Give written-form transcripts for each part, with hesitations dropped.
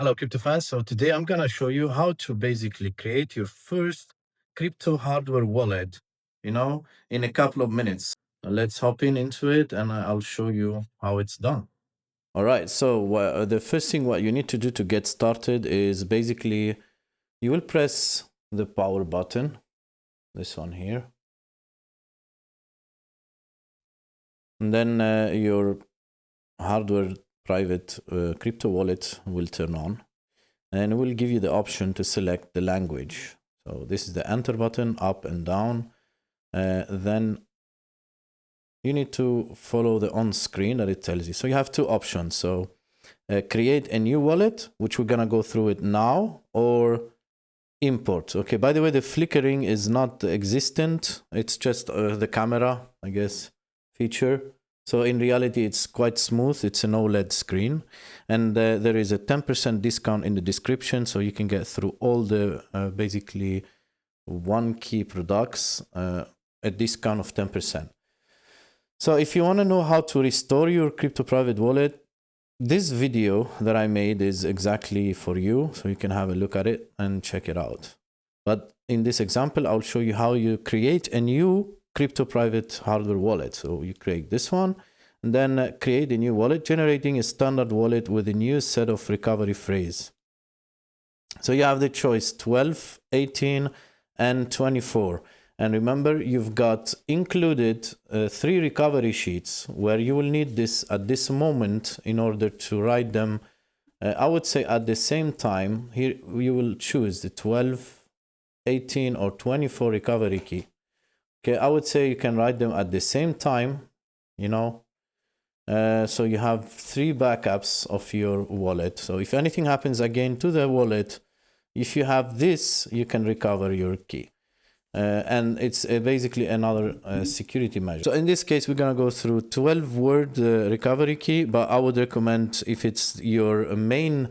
Hello, crypto fans. So today I'm gonna show you how to basically create your first crypto hardware wallet, in a couple of minutes. Let's hop into it and I'll show you how it's done. All right, so the first thing what you need to do to get started is basically you will press the power button, this one here. And then your hardware private crypto wallet will turn on and it will give you the option to select the language. So this is the enter button, up and down. Then you need to follow the on screen that it tells you. So you have two options. So create a new wallet, which we're gonna go through it now, or import. Okay, by the way, the flickering is not existent. It's just the camera, I guess, feature. So in reality, it's quite smooth. It's an OLED screen. And there is a 10% discount in the description. So you can get through all the basically OneKey products a discount of 10%. So if you want to know how to restore your crypto private wallet, this video that I made is exactly for you, so you can have a look at it and check it out. But in this example, I'll show you how you create a new crypto private hardware wallet. So you create this one and then create a new wallet, generating a standard wallet with a new set of recovery phrase. So you have the choice 12, 18, and 24. And remember, you've got included 3 recovery sheets where you will need this at this moment in order to write them. I would say at the same time. Here you will choose the 12, 18, or 24 recovery key. Okay, I would say you can write them at the same time, so you have 3 backups of your wallet. So if anything happens again to the wallet, if you have this, you can recover your key. And it's basically another security measure. So in this case, we're going to go through 12-word recovery key, but I would recommend if it's your main,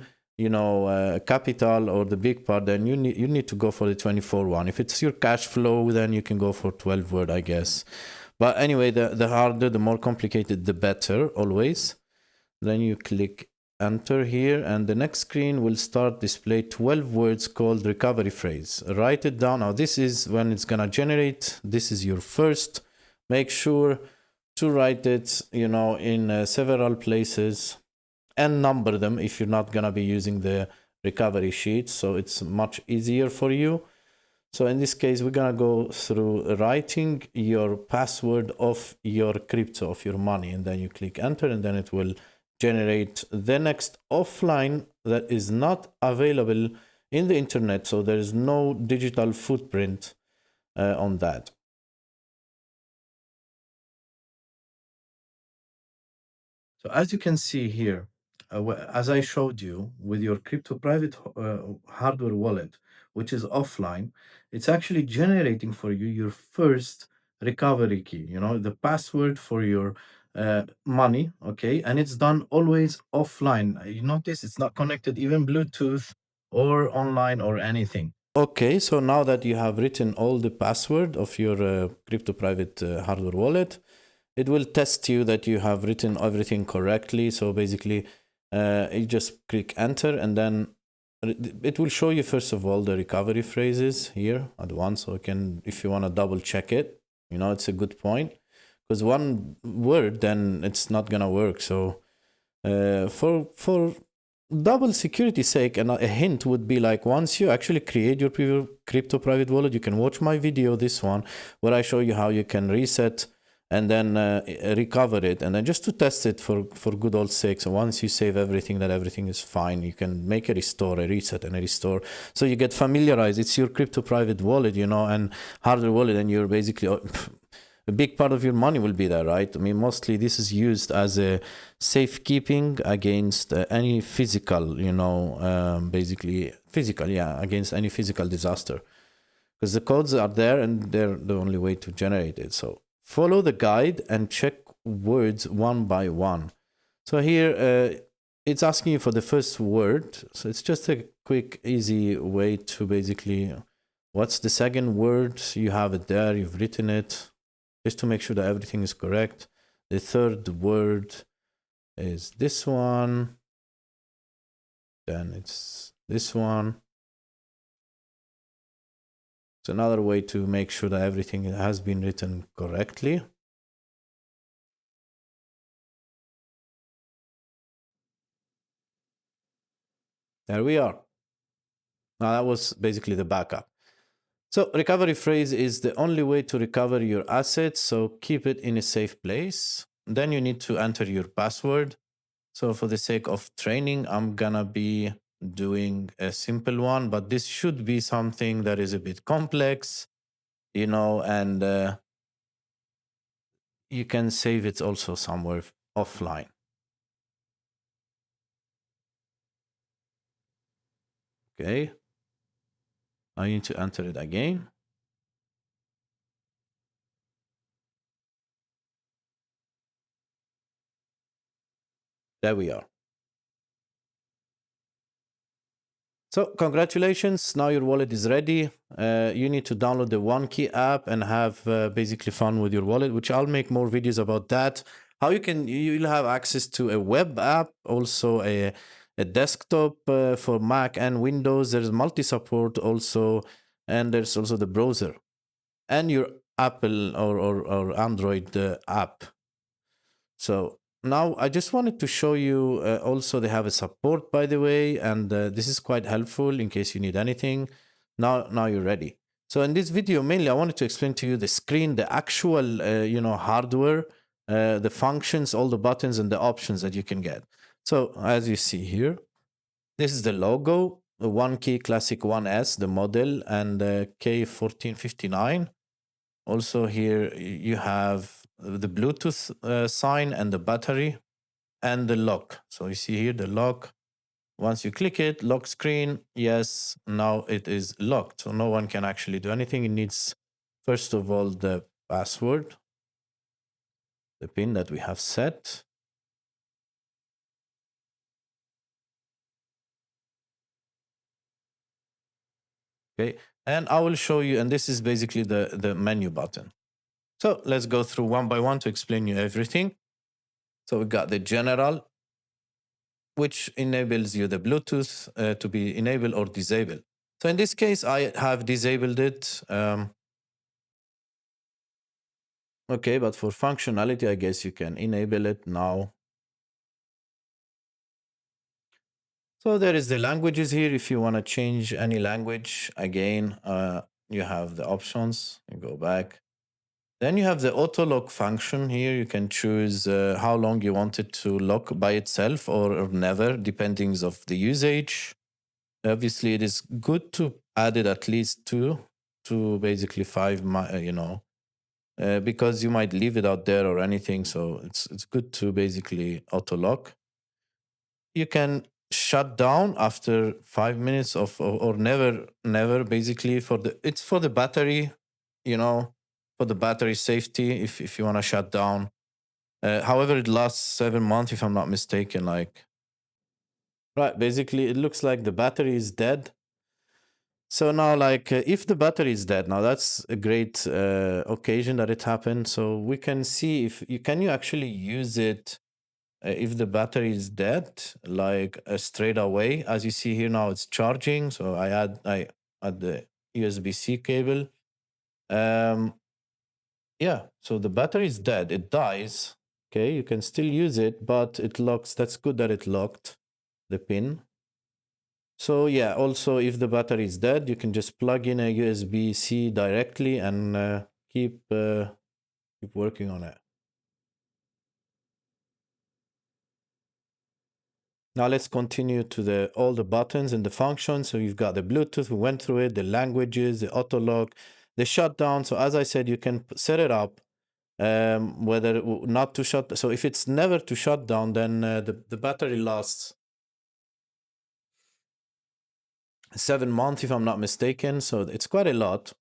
capital or the big part, then you need to go for the 24 one. If it's your cash flow, then you can go for 12-word, I guess. But anyway, the harder, the more complicated, the better, always. Then you click enter here, and the next screen will start display 12 words called recovery phrase. Write it down. Now this is when it's gonna generate. This is your first. Make sure to write it, in several places and number them if you're not gonna be using the recovery sheet, so it's much easier for you. So in this case, we're gonna go through writing your password of your crypto, of your money, and then you click enter, and then it will generate the next offline that is not available in the internet. So there is no digital footprint on that. So as you can see here, as I showed you with your crypto private hardware wallet, which is offline, it's actually generating for you your first recovery key, the password for your money, okay? And it's done always offline. You notice it's not connected even Bluetooth or online or anything. Okay, so now that you have written all the password of your crypto private hardware wallet, it will test you that you have written everything correctly. So basically, you just click enter, and then it will show you first of all the recovery phrases here at once. So you can, if you want to double check it, it's a good point, because one word then it's not gonna work. So for double security sake, and a hint would be like, once you actually create your crypto private wallet, you can watch my video, this one, where I show you how you can reset and then recover it, and then just to test it for good old sake. So once you save everything, that everything is fine, you can make a restore, a reset, and a restore. So you get familiarized. It's your crypto private wallet, and hardware wallet, and you're basically a big part of your money will be there, right? I mean, mostly this is used as a safekeeping against any physical, basically physical, against any physical disaster, because the codes are there and they're the only way to generate it. So follow the guide and check words one by one. So here it's asking you for the first word. So it's just a quick, easy way to basically, what's the second word? You have it there, you've written it, just to make sure that everything is correct. The third word is this one. Then it's this one. It's another way to make sure that everything has been written correctly. There we are. Now that was basically the backup. So recovery phrase is the only way to recover your assets. So keep it in a safe place. Then you need to enter your password. So for the sake of training, I'm gonna be doing a simple one, but this should be something that is a bit complex, and you can save it also somewhere offline. Okay. I need to enter it again. There we are. So congratulations, now your wallet is ready. You need to download the OneKey app and have basically fun with your wallet, which I'll make more videos about that. How you'll have access to a web app, also a desktop for Mac and Windows. There's multi-support also, and there's also the browser and your Apple or Android app. So now I just wanted to show you also they have a support, by the way, and this is quite helpful in case you need anything. Now you're ready. So in this video, mainly I wanted to explain to you the screen, the actual hardware, the functions, all the buttons and the options that you can get. So as you see here, this is the logo, the OneKey Classic 1S, the model, and the K1459. Also here you have the Bluetooth sign and the battery and the lock. So you see here the lock. Once you click it, lock screen, yes, now it is locked. So no one can actually do anything. It needs, first of all, the password, the pin that we have set. Okay, and I will show you, and this is basically the menu button. So let's go through one by one to explain you everything. So we got the general, which enables you the Bluetooth to be enabled or disabled. So in this case, I have disabled it. Okay, but for functionality, I guess you can enable it now. So there is the languages here. If you want to change any language, again, you have the options. You go back. Then you have the auto lock function here. You can choose how long you want it to lock by itself or never, depending of the usage. Obviously, it is good to add it at least two to basically five, because you might leave it out there or anything. So it's good to basically auto lock. You can shut down after 5 minutes or never basically it's for the battery, for the battery safety if you want to shut down. However, it lasts 7 months if I'm not mistaken. Like, right, basically it looks like the battery is dead. So now, like, if the battery is dead, now that's a great occasion that it happened. So we can see if you actually use it if the battery is dead, like straight away. As you see here now, it's charging. So I add the USB-C cable. Um, yeah. So the battery is dead. It dies. Okay, you can still use it, but it locks. That's good that it locked the pin. So yeah, also if the battery is dead, you can just plug in a USB-C directly and keep working on it. Now let's continue to all the buttons and the functions. So you've got the Bluetooth, we went through it, the languages, the auto lock, the shutdown. So as I said, you can set it up whether not to shut. So if it's never to shut down, then the battery lasts 7 months, if I'm not mistaken. So it's quite a lot.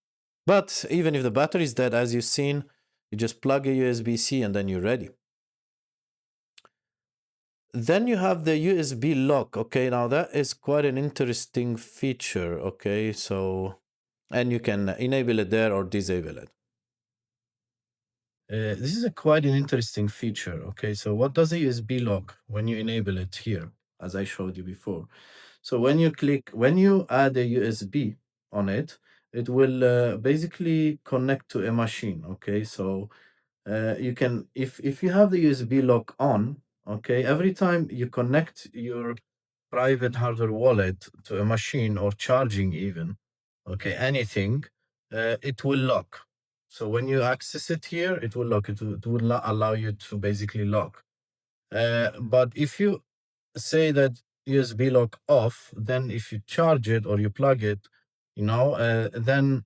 But even if the battery is dead, as you've seen, you just plug a USB-C and then you're ready. Then you have the USB lock. Okay, now that is quite an interesting feature. Okay, so, and you can enable it there or disable it. This is a quite an interesting feature. Okay, so what does a USB lock when you enable it here, as I showed you before? So when you add a USB on it, it will basically connect to a machine. Okay, so you can, if you have the USB lock on, okay, every time you connect your private hardware wallet to a machine or charging even, okay, anything, it will lock. So when you access it here, it will lock. It will not allow you to basically lock. But if you say that USB lock off, then if you charge it or you plug it, then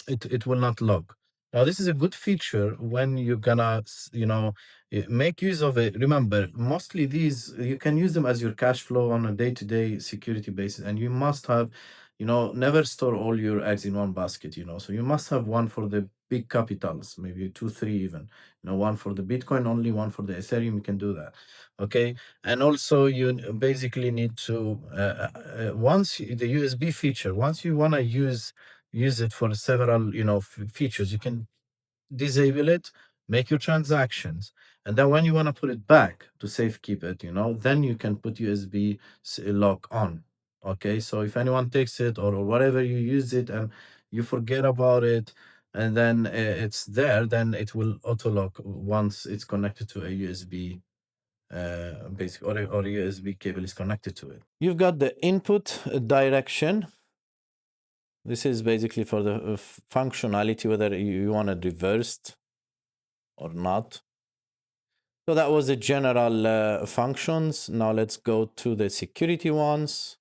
it will not log. Now, this is a good feature when you're gonna, make use of it. Remember, mostly these, you can use them as your cash flow on a day-to-day security basis, and you must have, never store all your eggs in one basket, so you must have one for the big capitals, maybe two, three even, one for the Bitcoin only, one for the Ethereum, you can do that. Okay. And also you basically need to, the USB feature, once you want to use it for several features, you can disable it, make your transactions, and then when you want to put it back to safekeep it, then you can put USB lock on. Okay, so if anyone takes it, or whatever you use it and you forget about it, and then it's there, then it will auto lock once it's connected to a USB, basic, or a USB cable is connected to it. You've got the input direction. This is basically for the functionality, whether you want it reversed or not. So that was the general functions. Now let's go to the security ones.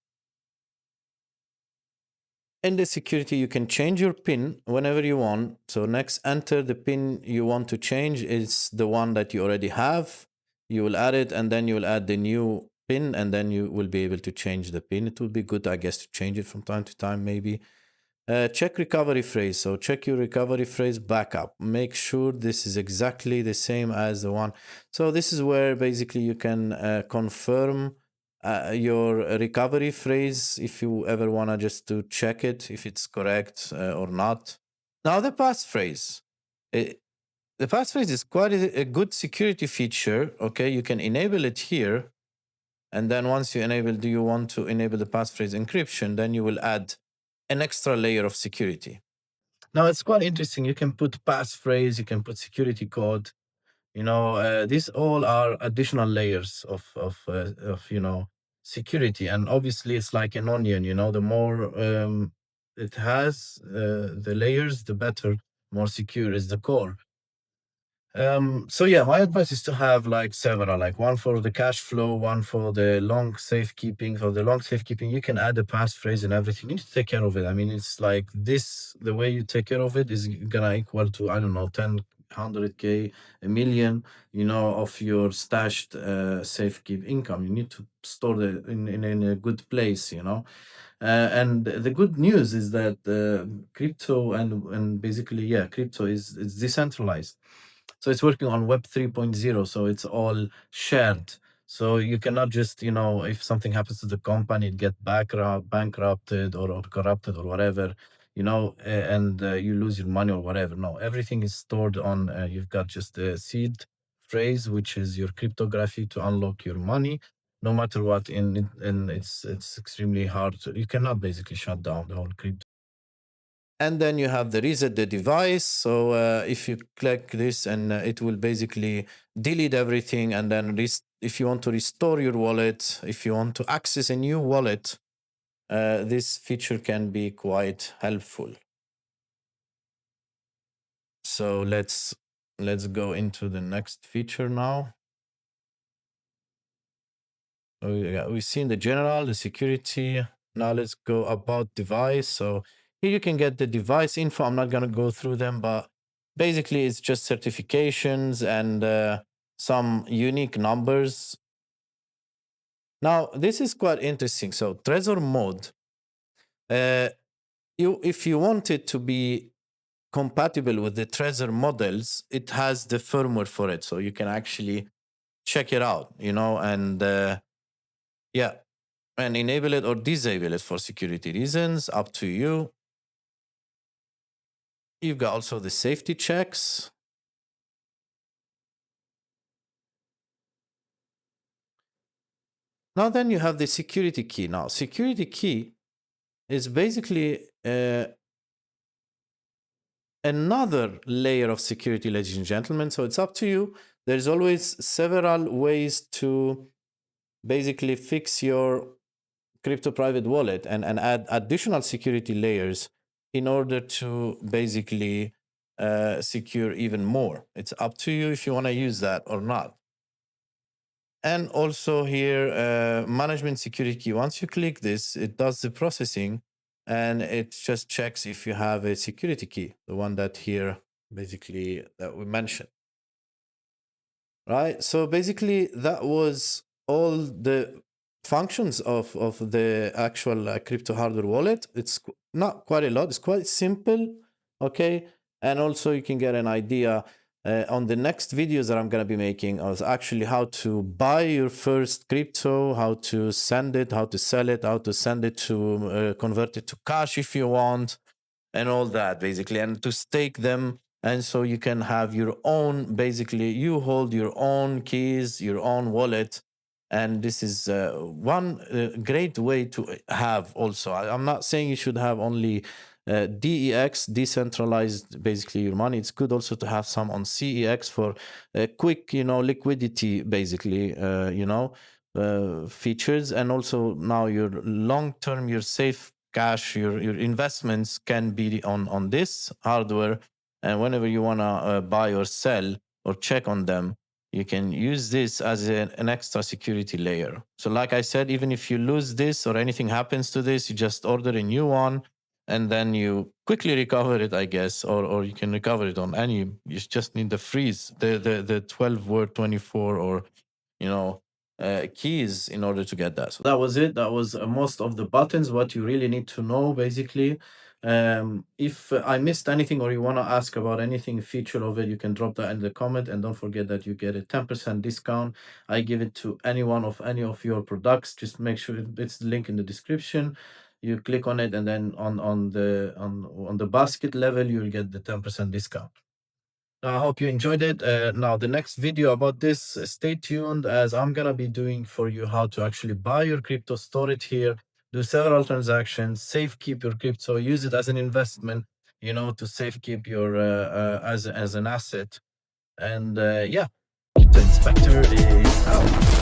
In the security, you can change your PIN whenever you want. So next, enter the PIN you want to change is the one that you already have. You will add it, and then you will add the new PIN, and then you will be able to change the PIN. It will be good, I guess, to change it from time to time, maybe. Check recovery phrase. So check your recovery phrase backup. Make sure this is exactly the same as the one. So this is where basically you can confirm your recovery phrase if you ever want to just to check it if it's correct or not. Now the passphrase. The passphrase is quite a good security feature. Okay, you can enable it here. And then once you enable, do you want to enable the passphrase encryption? Then you will add an extra layer of security. Now it's quite interesting. You can put passphrase, you can put security code. These all are additional layers of security, and obviously it's like an onion. The more it has, the layers, the better, more secure is the core. So yeah, my advice is to have like several, like one for the cash flow, one for the long safekeeping. For the long safekeeping, you can add a passphrase and everything. You need to take care of it. I mean, it's like this, the way you take care of it is gonna equal to, I don't know, 10, 100K, a million, of your stashed safekeep income. You need to store it in a good place. And the good news is that crypto and basically, yeah, crypto is decentralized. So it's working on Web 3.0. So it's all shared. So you cannot just, if something happens to the company, it get bankrupted or corrupted or whatever, and you lose your money or whatever. No, everything is stored on, you've got just a seed phrase, which is your cryptography to unlock your money. No matter what, and it's extremely hard. You cannot basically shut down the whole crypto. And then you have the reset the device. So if you click this, and it will basically delete everything. And then if you want to restore your wallet, if you want to access a new wallet, this feature can be quite helpful. So let's go into the next feature now. So we've seen the general, the security. Now let's go about device. So here you can get the device info. I'm not going to go through them, but basically it's just certifications and some unique numbers. Now this is quite interesting. So Trezor mode, if you want it to be compatible with the Trezor models, it has the firmware for it. So you can actually check it out, and yeah, and enable it or disable it for security reasons, up to you. You've got also the safety checks. Now then you have the security key. Now security key is basically another layer of security, ladies and gentlemen. So it's up to you. There's always several ways to basically fix your crypto private wallet and add additional security layers in order to basically secure even more. It's up to you if you want to use that or not. And also here, management security key. Once you click this, it does the processing and it just checks if you have a security key, the one that here basically that we mentioned. Right. So basically, that was all the functions of the actual crypto hardware wallet. It's not quite a lot. It's quite simple. Okay. And also, you can get an idea on the next videos that I'm going to be making of actually how to buy your first crypto, how to send it, how to sell it, how to send it to convert it to cash if you want, and all that basically, and to stake them. And so you can have your own, basically, you hold your own keys, your own wallet. And this is one great way to have also. I'm not saying you should have only DEX, decentralized, basically your money. It's good also to have some on CEX for quick, liquidity, basically, features. And also now your long term, your safe cash, your investments can be on this hardware. And whenever you want to buy or sell or check on them, you can use this as an extra security layer. So like I said, even if you lose this or anything happens to this, you just order a new one and then you quickly recover it, I guess, or you can recover it on any. You just need the freeze, the 12 word 24 or keys in order to get that. So That was it. That was most of the buttons, what you really need to know, basically. If I missed anything or you want to ask about anything feature of it, you can drop that in the comment. And don't forget that you get a 10% discount. I give it to anyone of any of your products. Just make sure it's the link in the description. You click on it, and then on the basket level, you'll get the 10% discount. I hope you enjoyed it. Now, the next video about this, stay tuned, as I'm gonna be doing for you how to actually buy your crypto, store it here, do several transactions, safe keep your crypto, use it as an investment, to safe keep your as an asset. And yeah, the inspector is out.